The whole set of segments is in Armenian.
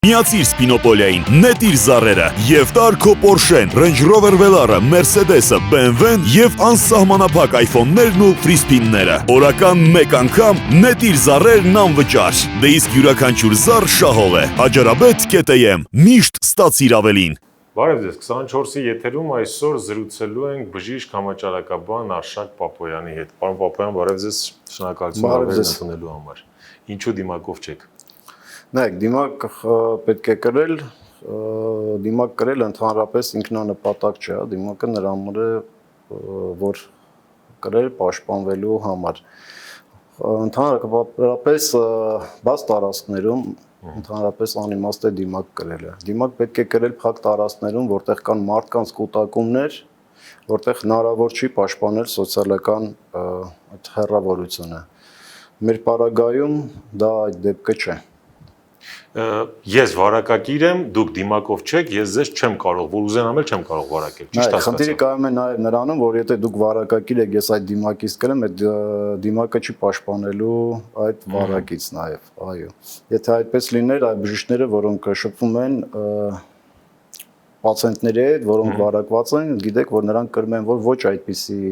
Միացիր Սպինոպոլիային, նետիր զառերը և տար քո Պորշեն, Range Rover Velar-ը, Mercedes-ը, BMW-ն և անսահմանափակ iPhone-ներն ու ֆրիսպինները։ Օրական մեկ անգամ նետիր զառերն անվճար։ Դե իսկ յուրաքանչյուր զառ շահով է։ Հաջարաբեդ.am միշտ ստացիր ավելին։ Բարև ձեզ, 24-ի եթերում այսօր զրուցելու ենք բժիշկ համաճարակաբան Արշակ Պապոյանի հետ։ Պարոն Պապոյան, բարև ձեզ, շնորհակալություն ավերել ընդունելու համար։ Ինչու դիմակով չեք։ Նայեք, դիմակ պետք է կրել, դիմակ կրել ընդհանրապես ինքնանպատակ չէ, դիմակը նրա համար է, որ կրել պաշտպանվելու համար։ Ընդհանրապես բաց տարածքներում ընդհանրապես անիմաստ է դիմակ կրելը։ Դիմակ պետք է կրել փակ տարածքներում, որտեղ կան մարդկանց կուտակումներ, որտեղ հնարավոր չի պաշտպանել սոցիալական այդ հեռավորությունը։ Մեր պարագայում դա այդ դեպքը չէ։ Ես վարակագիր եմ, դուք դիմակով չեք, ես ձեզ չեմ կարող, որ ուզենամ էլ չեմ կարող վարակել, ճիշտ հասկացա։ Խնդիրը կայանում է նաև նրանում, որ եթե դուք վարակագիր եք, ես այդ դիմակից կրեմ, այդ դիմակը չի պաշտպանելու այդ վարակից նաև, այո։ Եթե այդպես լիներ, այդ բժիշկները, որոնք շփվում են պացիենտների հետ, որոնք վարակված են, գիտեք, որ նրանք կրում են ոչ այդպիսի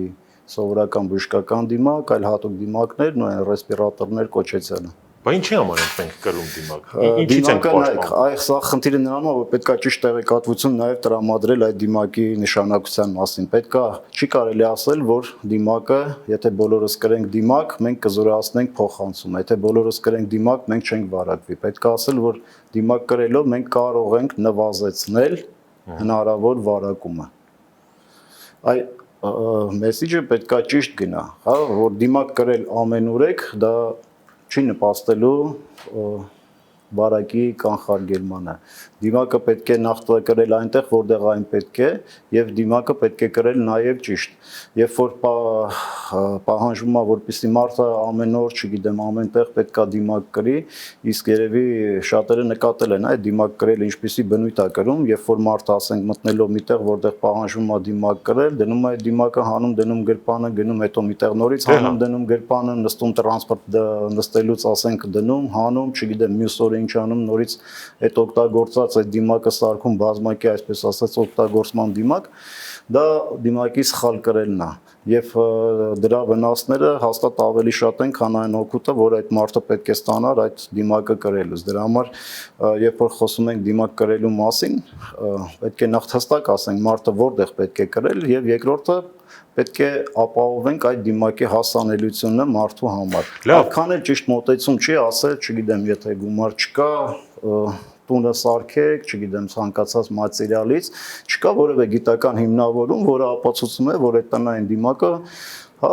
սովորական բժշկական դիմակ, այլ հատուկ դիմակներ, նույն ռեսպիրատորներ կոչեցյալը։ Բա ինչի համար ենք մենք կրում դիմակ։ Ինչից ենք պաշտպանում։ Այ սա խնդիրը նրանում է, որ պետքա ճիշտ տեղեկատվություն նաև տրամադրել այդ դիմակի նշանակության մասին։ Պետքա չի կարելի ասել, որ դիմակը, եթե բոլորս կրենք դիմակ, մենք կզորացնենք փոխանցումը։ Եթե բոլորս կրենք դիմակ, մենք չենք վարակվի։ Պետքա ասել, որ դիմակ կրելով մենք կարող ենք նվազեցնել հնարավոր վարակումը։ Այ մեսիջը պետքա ճիշտ գնա, հա, որ դիմակ կրել ամենուրեք, դա չի նպաստելու վարակի կանխարգելմանը։ Դիմակը պետք է նախ կրել այնտեղ, որտեղ այն պետք է, եւ դիմակը պետք է կրել նաեւ ճիշտ։ Երբ որ պահանջվում է, որպեսզի մարդը ամեն օր, չգիտեմ, ամենտեղ պետքա դիմակ կրի, իսկ երևի շատերը նկատել են այդ դիմակ կրել ինչպիսի բնույթ է կրում, երբ որ մարդը ասենք մտնելով միտեղ, որտեղ պահանջվում է դիմակ կրել, դնում է այդ դիմակը, հանում դնում գրպանը, գնում հետո միտեղ նորից հանում դնում գրպանը, նստում տրանսպորտ նստելուց ասենք դնում, հանում, չգիտեմ, մյուս օրը ինչ անում, նորից այդ օգտագործած այդ դիմակը սարքում բազմակի, այսպես ասած, օգտագործման դիմակ, դա դիմակի սխալ կրելն է եւ դրա վնասները հաստատ ավելի շատ են, քան այն օգուտը, որ այդ մարդը պետք է ստանար այդ դիմակը կրելուց։ Դրա համար երբ որ խոսում ենք դիմակ կրելու մասին, պետք է նախ հստակ ասենք մարդը որտեղ պետք է կրել եւ երկրորդը պետք է ապահովենք այդ դիմակի հասանելիությունը մարդու համար։ Այդքան էլ ճիշտ մոտեցում չի ասել, չգիտեմ, եթե գումար չկա, տունը սարքեք, չգիտեմ, ցանկացած մատերիալից, չկա որևէ գիտական հիմնավորում, որը ապացուցում է, որ այդ տնային դիմակը հա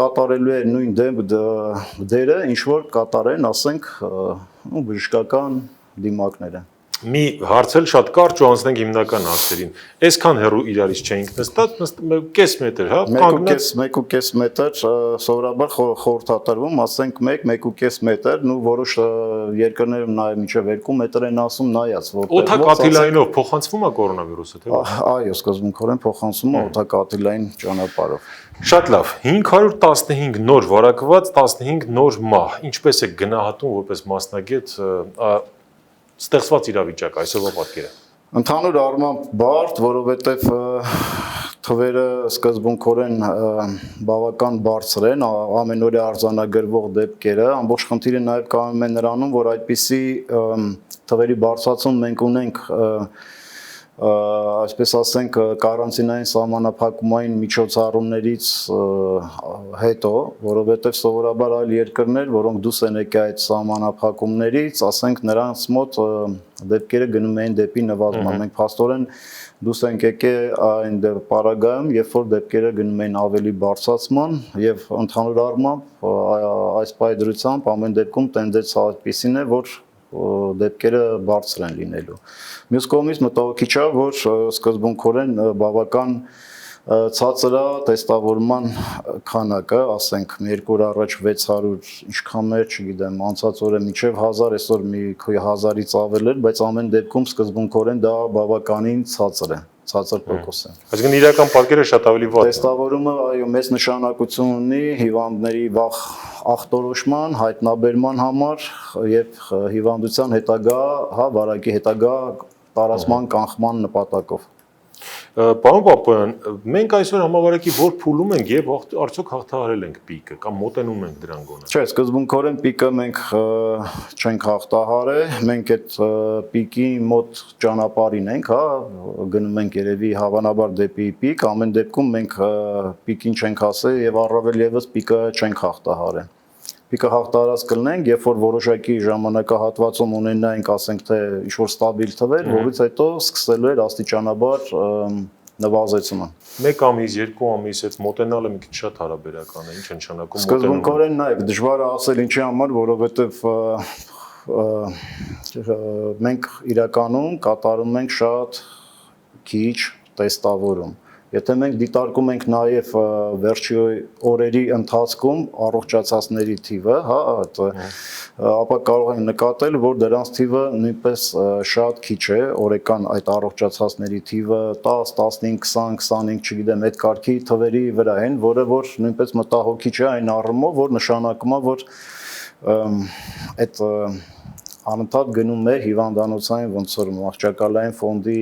կատարելու է նույն դերը, ինչ որ կատարեն, ասենք, բժշկական դիմակները։ Մի հարցել շատ կարճ ու անցնենք հիմնական հարցերին։ Այսքան հեռու իրարից չէինք նստած, կես մետր, հա, 1.5 մետր սովորաբար խորհրդատարվում, ասենք 1.5 մետր, ու որոշ երկրներում նաև մինչև 2 մետր են ասում, նայած որտեղ։ Օդակաթիլայնով փոխանցվում է կորոնավիրուսը, թե ոչ։ Այո, սկզբունքորեն փոխանցվում է օդակաթիլային ճանապարհով։ Շատ լավ, 515 նոր վարակված, 15 նոր մահ։ Ինչպես է գնահատում որպես մասնագետ ստեղծված իրավիճակը, այսօրվա պատկերը։ Ընդհանուր առմամբ բարդ, որովհետև թվերը սկզբունքորեն բավական բարձր են, ամենօրյա արձանագրվող դեպքերը, ամբողջ խնդիրը նաև կայանում է նրանում, որ այդպիսի թվերի բարձրացում մենք ունենք այսպես ասենք կարանտինային սահմանափակումային միջոցառումներից հետո, որովհետև սովորաբար այլ երկրներ, որոնք դուրս են եկել այդ սահմանափակումներից, ասենք նրանց մոտ դեպքերը գնում էին դեպի նվազման։ Մենք փաստորեն դուրս ենք եկել այն պարագայում, երբ որ դեպքերը գնում էին ավելի բարձրացման եւ ընդհանուր առմամբ այս պայծրությամբ ամեն դեպքում տենդենսը այդպիսին է, որ դեպքերը բարձր են լինելու։ Մյուս կողմից մտահոգիչ է, որ սկզբունքորեն բավական Ցածր է տեստավորման քանակը, ասենք 2 օր առաջ 600, ինչքան մեր, չգիտեմ, անցած օրը մինչև 1000, այսօր մի 1000-ից ավել էր, բայց ամեն դեպքում սկզբունքորեն դա բավականին ցածր է, ցածր տոկոս է։ Այսինքն իրական պատկերը շատ ավելի վատ է։ Տեստավորումը այո մեծ նշանակություն ունի հիվանդների վաղ ախտորոշման, հայտնաբերման համար եւ հիվանդության հետագա, վարակի հետագա տարածման կանխման նպատակով։ Պարոն Պապոյան, մենք այսօր համավարակի որ փուլում ենք եւ արդյոք հաղթահարել ենք պիկը կամ մոտենում ենք դրան գոնե։ Չէ, սկզբունքորեն պիկը մենք չենք հաղթահարել, մենք այդ պիկի մոտ ճանապարհին ենք, գնում ենք երևի հավանաբար դեպի պիկ, ամեն դեպքում մենք պիկին չենք հասել եւ առավել եւս պիկը չենք հաղթահարել։ Պիկը հաղթահարած կլինենք, երբ որ որոշակի ժամանակահատվածում ունենայինք, ասենք թե ինչ-որ ստաբիլ թվեր, որից հետո սկսելու էր աստիճանաբար նվազեցումը։ 1 ամիս, 2 ամիս այդ մոտենալը մի քիչ շատ հարաբերական է, ինչ է նշանակում մոտենում։ Սկզբունքորեն նաեւ դժվար է ասել ինչի համար, որովհետեւ մենք իրականում կատարում ենք շատ քիչ տեստավորում։ Եթե մենք դիտարկում ենք նաև վերջի օրերի ընթացքում առողջացածների թիվը, ապա կարող ենք նկատել, որ դրանց թիվը նույնպես շատ քիչ է, օրական այդ առողջացածների թիվը 10, 15, 20, 25, չգիտեմ, այդ կարգի թվերի վրա են, որը որ նույնպես մտահոգիչ է այն առումով, որ նշանակում է, որ այդ անընդհատ գնում է հիվանդանոցային ոնց որ մահճակալային ֆոնդի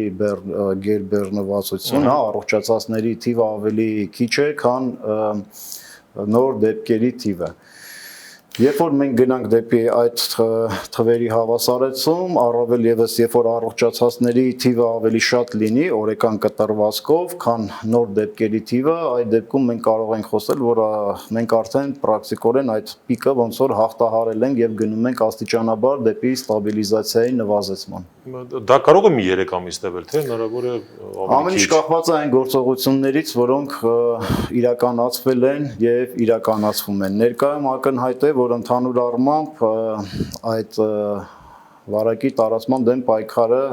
գերբեռնվածություն, առողջացածների թիվը ավելի քիչ է, քան նոր դեպքերի թիվը։ Երբ որ մենք գնանք դեպի այդ թվերի հավասարեցում, առավել եւս երբ որ առողջացածների թիվը ավելի շատ լինի օրական կտրվածքով, քան նոր դեպքերի թիվը, այդ դեպքում մենք կարող ենք խոսել, որ մենք արդեն պրակտիկորեն այդ պիկը ոնց որ հաղթահարել ենք եւ գնում ենք աստիճանաբար դեպի ստաբիլիզացիայի նվազեցման։ Դա կարող է մի 3 ամիս տևել, թե հնարավոր է Ամեն ինչ կախված է այն գործողություններից, որոնք իրականացվել են եւ իրականացվում են։ Ներկայում ակնհայտ է, որ ընդհանուր առմամբ այդ վարակի տարածման դեմ պայքարը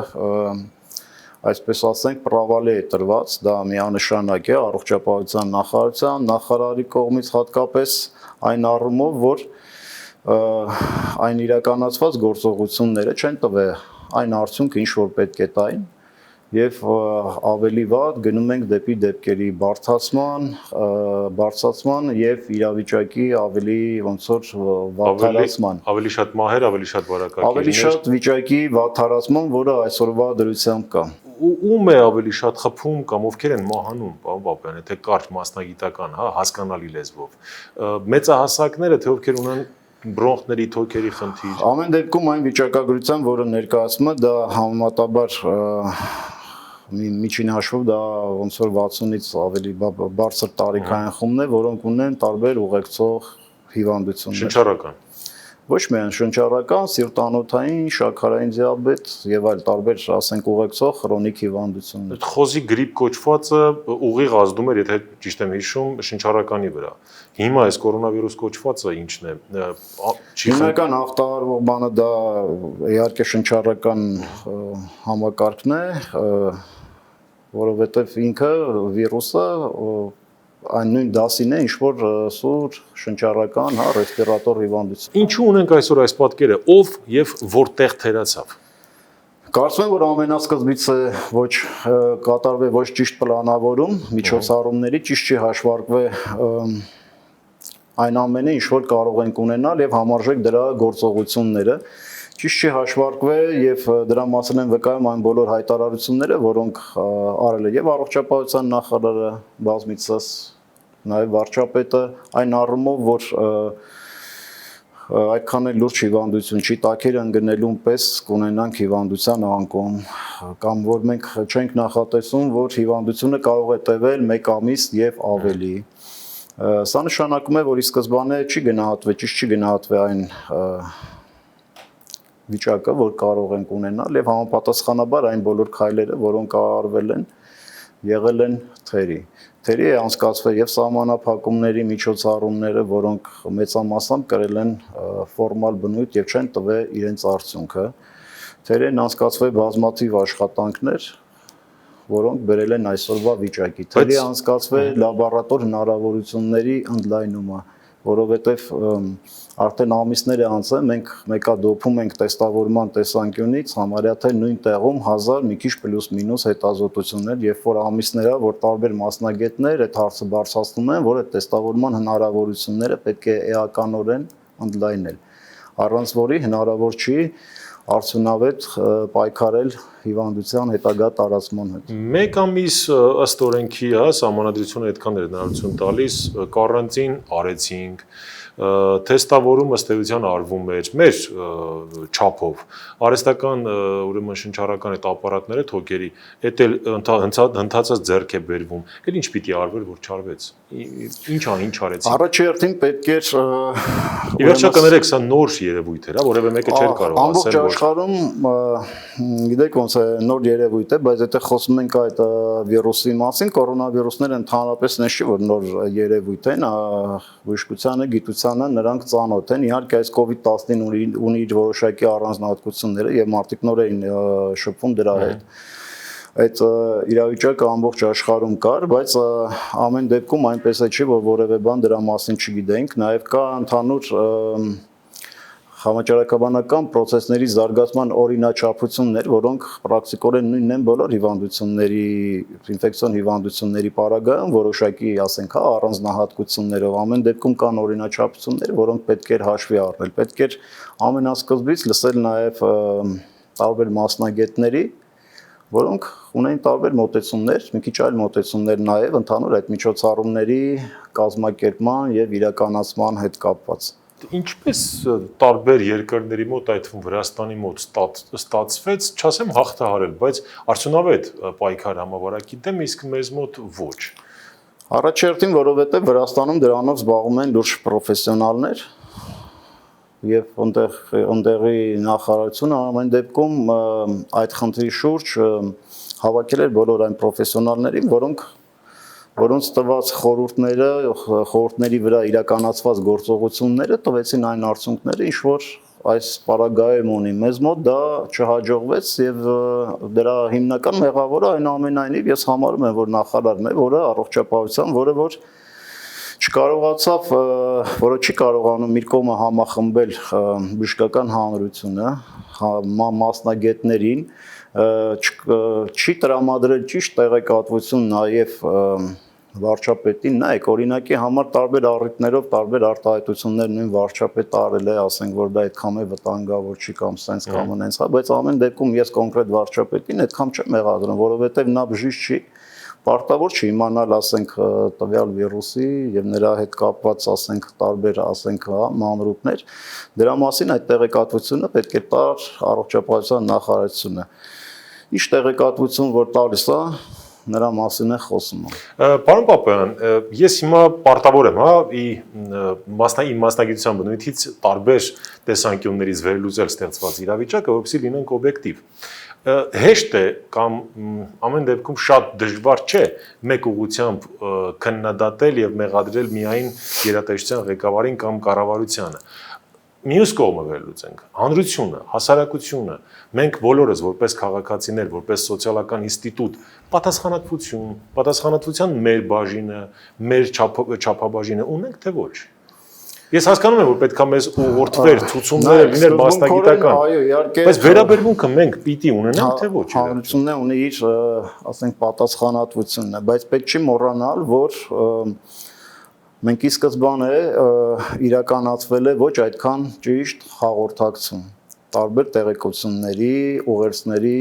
այսպես ասենք պրավալի է տրված, դա միանշանակ է առողջապահության նախարարության նախարարի կողմից հատկապես այն առումով, որ այն իրականացված գործողությունները չեն տվել այն արդյունքը, ինչ որ պետք է տային, եւ ավելի վատ գնում ենք դեպի դեպքերի բարձրացման եւ իրավիճակի ավելի ոնց որ վատթարացման։ Ավելի շատ մահեր, ավելի շատ վարակակիրներ։ Ավելի շատ վիճակի վատթարացման, որը այսօրվա դրությամբ կա։ Ում է ավելի շատ խփում կամ ովքեր են մահանում, պարոն Պապյան, եթե կարճ մասնագիտական, հասկանալի լեզվով։ Մեծահասակները, թե ովքեր ունեն բրոնխների, թոքերի խնդիր։ Ամեն դեպքում այն վիճակագրության, որը ներկայացնում է, դա համեմատաբար միջին հաշվով դա ոնց որ 60-ից ավելի բարձր տարիքային խումբն է, որոնք ունեն տարբեր ուղեկցող հիվանդություններ։ Շնչառական։ Ոչ միայն շնչառական, սիրտանոթային, շաքարային դիաբետ եւ այլ տարբեր, ասենք, ուղեկցող քրոնիկ հիվանդություններ։ Խոզի գրիպ կոչվածը ուղիղ ազդում էր, եթե ճիշտ եմ հիշում, շնչառականի վրա։ Հիմա այս կորոնավիրուս կոչվածը ինչն է։ Հիմնական ախտահարվող բանը դա իհարկե շնչառական համակարգն է, որովհետեւ ինքը վիրուսը այն նույն դասին է, ինչ որ սուր շնչառական, ռեսպիրատոր հիվանդություն։ Ինչու ունենք այսօր այս պատկերը, ով եւ որտեղ թերացավ։ Կարծում եմ, որ ամենասկզբից ոչ կատարվել ոչ ճիշտ պլանավորում, միջոցառումների ճիշտ չի հաշվարկվել այն ամենը, ինչ որ կարող ենք ունենալ եւ համարժեք դրա գործողությունները։ Ճիշտ չի հաշվարկվել եւ դրա մասին են վկայում այն բոլոր հայտարարությունները, որոնք արել է եւ առողջապահության նախարարը բազմիցս, նաեւ վարչապետը, այն առումով, որ այդքան էլ լուրջ հիվանդություն չի, տակեր ընկնելուն պես կունենանք հիվանդության անկում, կամ որ մենք չենք նախատեսում, որ հիվանդությունը կարող է տևել 1 ամիս եւ ավելի։ Սա նշանակում է, որ ի սկզբանե չի գնահատվել, ճիշտ չի գնահատվել այն վիճակը, որ կարող ենք ունենալ եւ համապատասխանաբար այն բոլոր քայլերը, որոնք արվել են, եղել են թերի։ Թերի է անցկացվել եւ սահմանափակումների միջոցառումները, որոնք մեծամասամբ կրել են ֆորմալ բնույթ եւ չեն տվել իրենց արդյունքը։ Թերի են անցկացվել բազմաթիվ աշխատանքներ, որոնք բերել են այսօրվա վիճակի։ Թելի անցկացվել լաբորատոր հնարավորությունների ընդլայնումը, որովհետև արդեն ամիսներ է անցել, մենք մեկադոփում ենք տեստավորման տեսանկյունից համարյա թե նույն տեղում 1000 մի քիչ պլյուս մինուս հետազոտություններ, երբ որ ամիսներ է, որ տարբեր մասնագետներ այդ հարցը բարձրացնում են, որ այդ տեստավորման հնարավորությունները պետք է էականորեն ընդլայնել, առանց որի հնարավոր չի արդյունավետ պայքարել հիվանդության հետագա տարածման հետ։ Մեկ ամիս ըստ օրենքի, սահմանադրությունը այդքան էր հնարավորություն տալիս, կարանտին արեցինք, թեստավորումը ըստ էության արվում էր մեր չափով, արհեստական ուրեմն շնչառական այդ ապարատները թոքերի, այդ էլ հնդածած ձեռք է բերվում, էլ ինչ պիտի արվեր, որ չարվեց, ինչ արեցինք։ Առաջերտին պետք էր ի վերջո կներեք, սա նոր երևույթ էր, որևէ մեկը չէր կարող ասել, որ ամբողջ աշխարհում գիտեք ոնց է նոր երևույթ է, բայց եթե խոսում ենք այդ վիրուսի մասին, կորոնավիրուսները ընդհանրապես նշի որ նոր երևույթ են, բժշկությանը, գիտությանը նրանք ծանոթ են, իհարկե այս COVID-19 ունի իր որոշակի առանձնահատկությունները եւ մարդիկ նոր էին շփվում դրա հետ։ Այդ իրավիճակը ամբողջ աշխարհում կար, բայց ամեն դեպքում այնպես է չի, որ որևէ բան դրա մասին չգիտենք, նաև կա ընդհանուր համաճարակաբանական process-ների զարգացման օրինաչափություններ, որոնք պրակտիկորեն նույնն են բոլոր հիվանդությունների, ինֆեկցիոն հիվանդությունների պարագայում, որոշակի, ասենք, առանձնահատկություններով, ամեն դեպքում կան օրինաչափություններ, որոնք պետք է հաշվի առնել, պետք է ամենասկզբից լսել նաև տարբեր մասնագետների, որոնք ունեն տարբեր մոտեցումներ, մի քիչ այլ մոտեցումներ նաև ընդհանուր այդ միջոցառումների կազմակերպման եւ իրականացման հետ կապված։ Ինչպես տարբեր երկրների մոտ, այդ թվում Վրաստանի մոտ ստացվեց, չասեմ հաղթահարել, բայց արդյունավետ պայքար համավարակի դեմ, իսկ մեզ մոտ ոչ։ Առաջերտին, որովհետև Վրաստանում դրանով զբաղվում են լուրջ պրոֆեսիոնալներ եւ ընդեղի նախարարությունը ամեն դեպքում այդ խնդրի շուրջ հավաքել էր բոլոր այն պրոֆեսիոնալներին, որոնց տված խորհուրդների վրա իրականացված գործողությունները տվեցին այն արդյունքները, ինչ որ այս պարագայում ունի։ Մեզ մոտ դա չհաջողվեց եւ դրա հիմնական մեղավորը այնուամենայնիվ ես համարում եմ, որ նախարարն է, որը առողջապահության, որը չկարողացավ, որը չի կարողանում իր կողմը համախմբել բժշկական հանրությունը, մասնագետներին, չի տրամադրել ճիշտ տեղեկատվություն նաև վարչապետին, նայեք, օրինակի համար տարբեր առիթներով, տարբեր արտահայտություններ նույն վարչապետը արել է, ասենք, որ դա այդքան է վտանգավոր չի կամ սենց կամ այնց, բայց ամեն դեպքում ես կոնկրետ վարչապետին այդքան չեմ մեղադրում, որովհետև նա բժիշկ չի, պարտավոր չի իմանալ, ասենք, տվյալ վիրուսի եւ նրա հետ կապված, ասենք, տարբեր, ասենք, մանրուքներ, դրա մասին այդ տեղեկատվությունը պետք է տար առողջապահության նախարարությունը։ Ինչ տեղեկատվություն որ տալիս է, նրա մասին է խոսում։ Պարոն Պապայան, ես հիմա պարտավոր եմ, իմ մասնագիտության բնույթից տարբեր տեսանկյուններից վերլուծել ստեղծված իրավիճակը, որպեսզի լինենք օբյեկտիվ։ Հեշտ է կամ ամեն դեպքում շատ դժվար չէ մեկ ուղղությամբ քննադատել եւ մեղադրել միայն գերատեսչության ղեկավարին կամ կառավարությանը։ Մյուս կողմը վերլուծենք, հանրությունը, հասարակությունը, մենք բոլորս որպես քաղաքացիներ, որպես սոցիալական ինստիտուտ, պատասխանատվության մեր բաժինը, մեր չափաբաժինը ունենք թե ոչ։ Ես հասկանում եմ, որ պետք է մեզ ուղղորդվեր, ցուցումներ լիներ մասնագիտական, բայց վերաբերմունքը մենք պիտի ունենանք թե ոչ։ Հանրությունն ունի իր, ասենք, պատասխանատվությունը, բայց պետք չի մոռանալ, որ մենք ի սկզբանե իրականացվել է ոչ այդքան ճիշտ հաղորդակցում, տարբեր տեղեկությունների, ուղերձների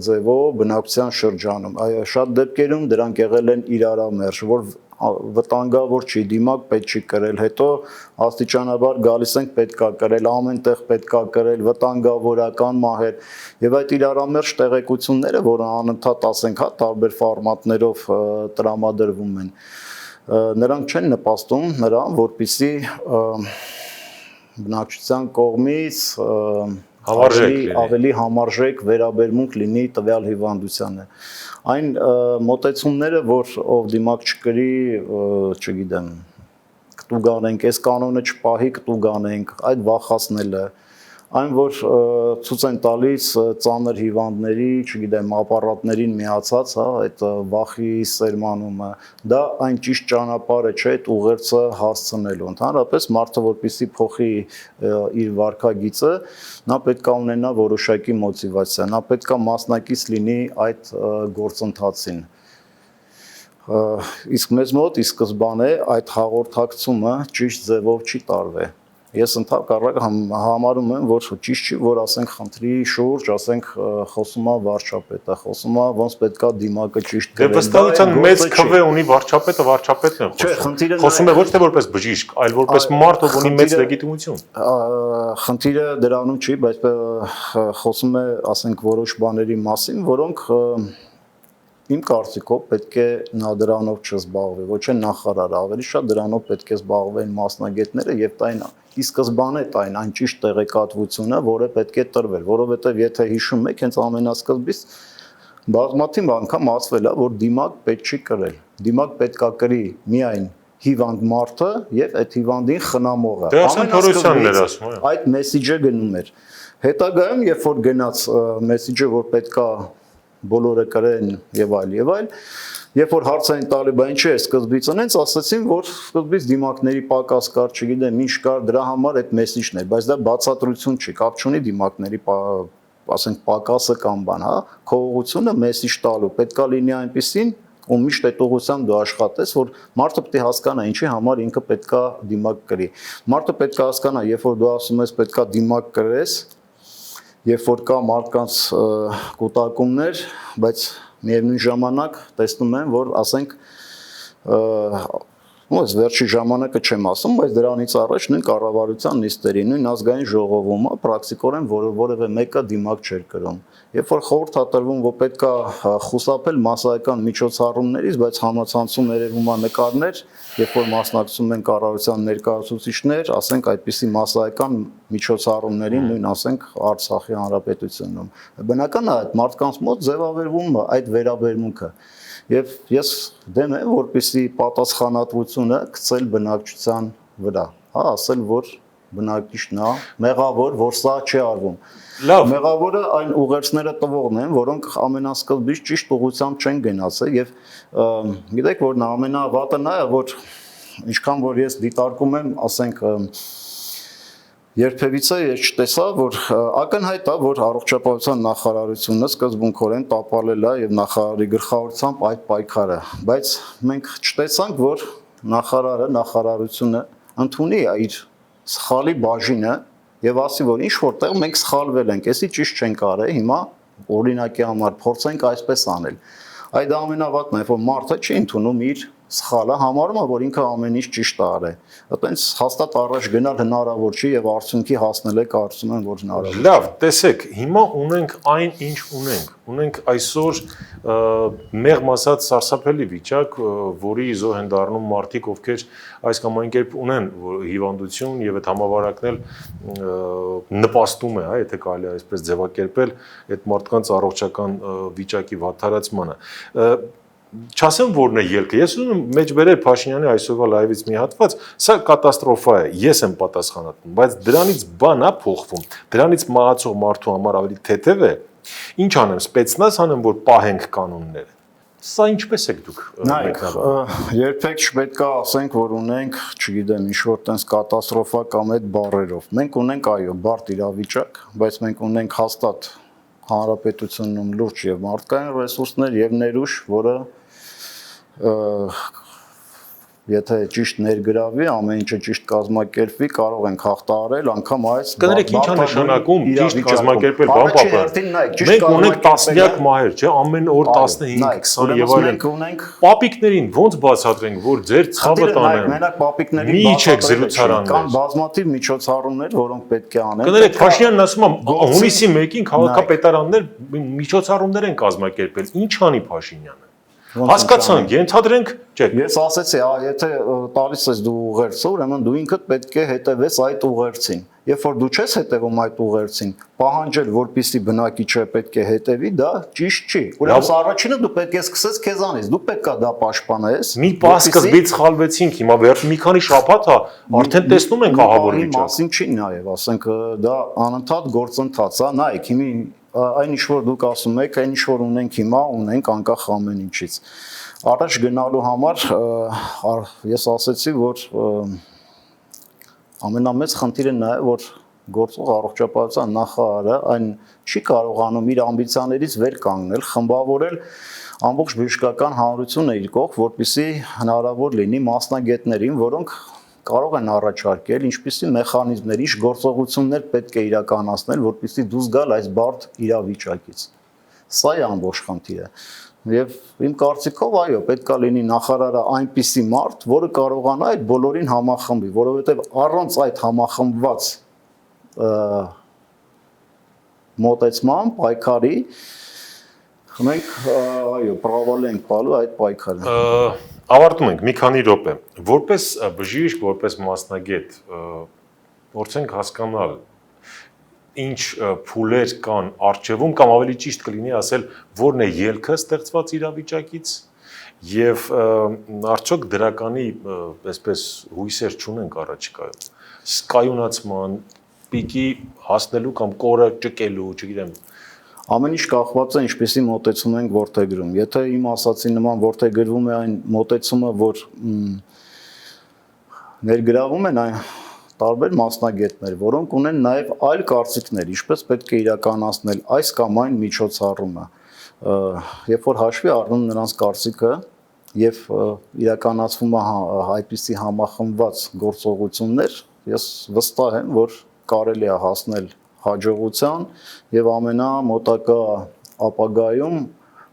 ձևով բնակության շրջանում։ Շատ դեպքերում դրանք եղել են իրարամերժ, որ վտանգավոր չի, դիմակ պետք չի կրել, հետո աստիճանաբար գալիս ենք պետքա կրել, ամենտեղ պետքա կրել, վտանգավորական մահեր եւ այդ իրարամերժ տեղեկությունները, որը անընդհատ ասենք, տարբեր ֆորմատներով տրամադրվում են, նրանք չեն նպաստում նրան, որպեսզի բնակչության կողմից ավելի համարժեք վերաբերմունք լինի տվյալ հիվանդությանը։ Այն մոտեցումները, որ ով դիմակ չկրի, չգիտեմ, կտուգ անենք, այս կանոնը չպահի, կտուգ անենք, այդ վախացնելը, այն որ ցույց են տալիս ծանր հիվանդների, չգիտեմ, ապարատներին միացած, հա, այդ վախի սերմանումը, դա այն ճիշտ ճանապարհը չէ այդ ուղերձը հասցնելու։ Ընդհանրապես մարդը որպեսզի փոխի իր վարքագիծը, նա պետք է ունենա որոշակի մոտիվացիա, նա պետք է մասնակից լինի այդ գործընթացին։ Իսկ մեզ մոտ ի սկզբանե այդ հաղորդակցումը ճիշտ ձևով չի տարվել։ Ես ընդհանրապես համարում եմ, որ ճիշտ չի, որ ասենք խնդրի շուրջ, ասենք խոսում է վարչապետը, խոսում է ոնց պետքա դիմակը ճիշտ գրել։ Դե վստահության մեծ քվե ունի վարչապետը, վարչապետն է խոսում է ոչ թե որպես բժիշկ, այլ որպես մարդ, ով ունի մեծ լեգիտիմություն։ Խնդիրը դրանում չի, բայց խոսում է, ասենք, որոշ բաների մասին, որոնք իմ կարծիքով պետք է նա դրանով չզբաղվի, ոչ է նախարարը, ավելի շատ դրանով պետք է զբաղվեն մասնագետները եւ տային ի սկզբանե տային այն ճիշտ տեղեկատվությունը, որը պետք է տրվել, որովհետեւ եթե հիշում եք, հենց ամենասկզբից բազմաթիվ անգամ ասվել է, որ դիմակ պետք չի կրել։ Դիմակ պետքա կրի միայն հիվանդ մարդը եւ այդ հիվանդին խնամողը։ Դե ասեն թորոսյանն էր ասում, այո։ Այդ մեսիջը գնում էր։ Հետագայում, երբ որ գնաց մեսիջը, որ պետքա բոլորը կրեն եւ այլ, երբ որ հարց էին տալի, բա ինչի է սկզբից անենց, ասացին, որ սկզբից դիմակների պակաս կար, չգիտեմ, ինչ կար, դրա համար այդ մեսիջն էր, բայց դա բացատրություն չի, կապ չունի դիմակների, ասենք, պակասը կամ բան, հա, քո ուղղությունը մեսիջ տալու, պետքա լինի այնպեսին, ու միշտ այդ ուղղությամբ դու աշխատես, որ մարդը պետք է հասկանա ինչի համար ինքը պետքա դիմակ կրի։ Մարդը պետք է հասկանա, երբ որ դու ասում ես պետքա դիմակ կրես, երբ որ կա մարդկանց կուտակումներ, բայց միևնույն ժամանակ տեսնում եմ, որ ասենք Ոնց վերջի ժամանակը չեմ ասում, բայց դրանից առաջ նույն կառավարության նիստերի, նույն ազգային ժողովում պրակտիկորեն որևէ մեկը դիմակ չէր կրում։ Երբ որ խորհուրդ է տրվում, որ պետքա խուսափել մասսայական միջոցառումներից, բայց համացանցում երևում է նկարներ, երբ որ մասնակցում են կառավարության ներկայացուցիչներ, ասենք այդպիսի մասսայական միջոցառումներին, նույն ասենք Արցախի հանրապետությունում։ Բնական է այդ մարդկանց մոտ ձևավորվում այդ վերաբերմունքը։ Եվ ես դեմ եմ, որպեսզի պատասխանատվությունը գցել բնակչության վրա, հա, ասել, որ բնակիչն է մեղավոր, որ սա չի արվում։ Լավ, մեղավորը այն ուղերձները տվողն են, որոնք ամենասկզբից ճիշտ ուղղությամբ չեն գնացել եւ գիտեք, որ ամենավատը նա է, որ ինչքան որ ես դիտարկում եմ, ասենք երբևիցե ես չտեսա, որ ակնհայտ է, որ առողջապահության նախարարությունը սկզբունքորեն տապալել է եւ նախարարի գլխավորությամբ այդ պայքարը, բայց մենք չտեսանք, որ նախարարությունը ընդունի իր սխալի բաժինը եւ ասի, որ ինչ որտեղ մենք սխալվել ենք, էսի ճիշտ չենք արել, հիմա օրինակի համար փորձենք այսպես անել։ Այդ ամենավատն է, որ մարդը չի ընդունում իր սխալը, համարում է, որ ինքը ամեն ինչ ճիշտ է արել։ Այդպես հաստատ առաջ գնալ հնարավոր չի եւ արդյունքի հասնել է, կարծում եմ, որ հնարավոր։ Լավ, տեսեք, հիմա ունենք այն, ինչ ունենք։ Ունենք այսօր մեղմ ասած սարսափելի վիճակ, որի զոհ են դառնում մարդիկ, ովքեր այս կամ այն կերպ ունեն հիվանդություն եւ այդ համավարակն էլ նպաստում է, հա, եթե կարելի է այսպես ձևակերպել, այդ մարդկանց առողջական վիճակի վատթարացմանը։ Չասեմ որն է ելքը, ես ուզում եմ մեջ բերել Փաշինյանի այսօրվա լայվից մի հատված, սա կատաստրոֆա է, ես եմ պատասխանատուն, բայց դրանից բան է փոխվում, դրանից մահացող մարդու համար ավելի թեթև է, ինչ անեմ, սպեցնազ անեմ, որ պահենք կանոնները, սա ինչպես եք դուք մեկնաբանում։ Երբեք չպետք է ասենք, որ ունենք, չգիտեմ, ինչ-որ տենց կատաստրոֆա կամ այդ բառերով, մենք ունենք այո, բարդ իրավիճակ, բայց մենք ունենք հաստատ հանրապետությունում լուրջ եւ մարդկային ռեսուրսներ եւ ներուժ, որը եթե ճիշտ ներգրավի, ամեն ինչը ճիշտ կազմակերպվի, կարող ենք հաղթահարել անգամ այս Կներեք ինչ է նշանակում ճիշտ կազմակերպել բան պապը։ Մենք ունենք տասնյակ մահեր, չէ՞, ամեն օր 15-20 եւ այլն։ Պապիկներին ոնց բացատրենք, որ ձեր ցավը տանեն։ Մենակ պապիկների Միչեք զրուցարաններ։ Կան բազմաթիվ միջոցառումներ, որոնք պետք է անեն։ Կներեք Փաշինյանն ասում է հունիսի 1-ին քաղաքապետարաններ միջոցառումներ են կազմակերպել։ Ինչ անի Փաշինյանը։ Հասկացանք, ենթադրենք, չէ։ Ես ասեցի, եթե տալիս ես դու ուղերձը, ուրեմն դու ինքդ պետք է հետևես այդ ուղերձին։ Երբ որ դու չես հետևում այդ ուղերձին, պահանջել, որպեսզի բնակիչը պետք է հետևի, դա ճիշտ չի։ Ուրեմն առաջինը դու պետք է սկսես քեզանից, դու պետք է դա պաշտպանես։ Մի պահ սկզբից խալվեցինք, հիմա վերջ մի քանի շաբաթ է, արդեն տեսնում ենք ահավոր վիճակ։ Մասին չի նաև, ասենք դա անընդհատ գործընթաց է, նայեք, հիմա այն ինչ որ դուք ասում եք, այն ինչ որ ունենք հիմա, ունենք անկախ ամեն ինչից։ Առաջ գնալու համար ես ասեցի, որ ամենամեծ խնդիրը նա է, որ գործող առողջապահության նախարարը այն չի կարողանում իր ամբիցիաներից վեր կանգնել, խմբավորել ամբողջ բժշկական հանրությունը իր կողք, որպեսզի հնարավոր լինի մասնագետներին, որոնք կարող են առաջարկել ինչպիսի մեխանիզմներ, ինչ գործողություններ պետք է իրականացնել, որպեսզի դուրս գալ այս բարդ իրավիճակից։ Սա է ամբողջ խնդիրը։ Եվ իմ կարծիքով, այո, պետք է լինի նախարարը այնպիսի մարդ, որը կարողանա այդ բոլորին համախմբի, որովհետև առանց այդ համախմբված մոտեցման, պայքարի, մենք այո, պրավալ ենք տալու այդ պայքարը։ Ավարտում ենք մի քանի րոպե։ Որպես բժիշկ, որպես մասնագետ, փորձենք հասկանալ ինչ փուլեր կան արժևում կամ ավելի ճիշտ կլինի ասել, որն է ելքը ստեղծված իրավիճակից եւ արդյոք դրականի այսպես հույսեր չունենք առաջիկայում։ Սկայունացման, պիկի հասնելու կամ կորը ճկելու, չգիտեմ։ Ամեն ինչ կախված է ինչպեսի մոտեցում ենք որդեգրում։ Եթե իմ ասացի նման որդեգրվում է այն մոտեցումը, որ ներգրավում են այն տարբեր մասնագետներ, որոնք ունեն նաև այլ կարծիքներ, ինչպես պետք է իրականացնել այս կամ այն միջոցառումը։ Երբ որ հաշվի առնում նրանց կարծիքը եւ իրականացվում է այդպիսի համախմբված գործողություններ, ես վստահ եմ, որ կարելի է հասնել հաջողության եւ ամենամոտակա ապագայում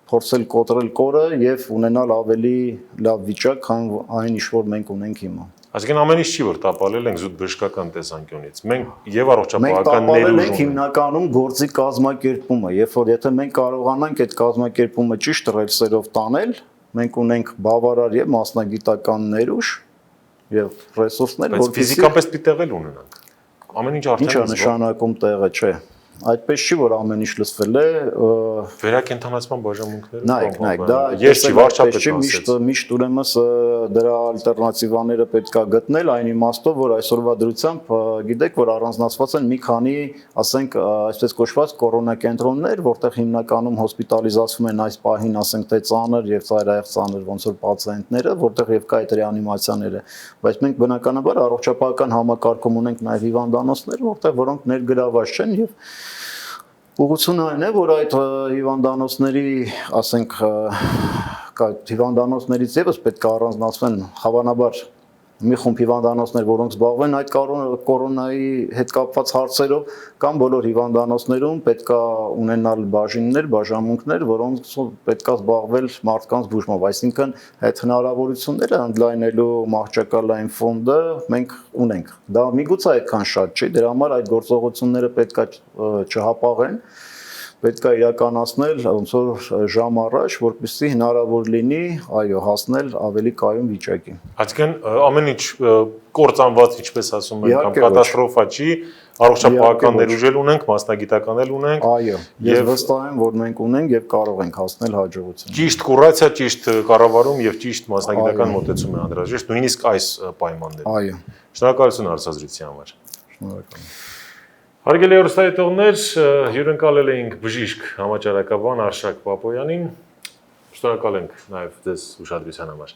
փորձել կոտրել կորը եւ ունենալ ավելի լավ վիճակ, քան այն ինչ որ մենք ունենք հիմա։ Այսինքն ամեն ինչ չի որ տապալել ենք զուտ բժշկական տեսանկյունից։ Մենք եւ առողջապահական ներուժ ունենք հիմնականում գործի կազմակերպումը, երբ որ եթե մենք կարողանանք այդ կազմակերպումը ճիշտ ռելսերով տանել, մենք ունենք բավարար եւ մասնագիտական ներուժ եւ ռեսուրսներ, որ ֆիզիկապես պիտի տեղել ունենանք։ Ամեն ինչ արդեն ինչ նշանակում տեղը չէ։ Այդպես չի որ ամեն ինչ լսվել է վերակենդանացման բաժանմունքները նայեք դա ես չի վարչապետ միշտ ուրեմն դրա ալտերնատիվաները պետք է գտնել այն իմաստով որ այսօրվա դրությամբ գիտեք որ առանձնացված են մի քանի ասենք այսպես կոչված կորոնակենտրոններ որտեղ հիմնականում հոսպիտալիզացվում են այս պահին ասենք թե ծանր եւ ծայրահեղ ծանր ոնց որ պացիենտները որտեղ եւ կա այդ ռեանիմացիաները բայց մենք բնականաբար առողջապահական համակարգում ունենք նաեւ հիվանդանոցներ որտեղ որոնք ներգրաված չեն եւ ուղղությունը այն է, որ այդ հիվանդանոցների, ասենք, հիվանդանոցներից եւս պետք է առանձնացվեն հավանաբար մի խումբ հիվանդանոցներ, որոնք զբաղվեն այդ կորոնայի հետ կապված հարցերով, կամ բոլոր հիվանդանոցներում պետք է ունենալ բաժիններ, բաժանմունքներ, որոնց պետք է զբաղվել մարդկանց բուժմամբ, այսինքն այդ հնարավորությունները ընդլայնելու մահճակալային ֆոնդը մենք ունենք։ Դա միգուցե այդքան շատ չի, դրա համար այդ գործողությունները պետք է չհապաղեն, պետք է իրականացնել ոնց որ ժամ առաջ, որպեսզի հնարավոր լինի, այո, հասնել ավելի կայուն վիճակի։ Այսինքն ամեն ինչ կործանված, ինչպես ասում են, կամ կատաստրոֆա չի, առողջապահական ներուժել ունենք, մասնագիտական էլ ունենք։ Այո, ես վստահ եմ, որ մենք ունենք եւ կարող ենք հասնել հաջողության։ Ճիշտ կուրացիա, ճիշտ կառավարում եւ ճիշտ մասնագիտական մոտեցում է անհրաժեշտ, նույնիսկ այս պայմաններում։ Այո։ Շնորհակալություն հարցազրույցի համար։ Շնորհակալ։ Հարգելի հեռուստադիտողներ, հյուրընկալել էինք բժիշկ համաճարակաբան Արշակ Պապոյանին։ Շնորհակալ ենք նաև ձեզ ուշադրության համար։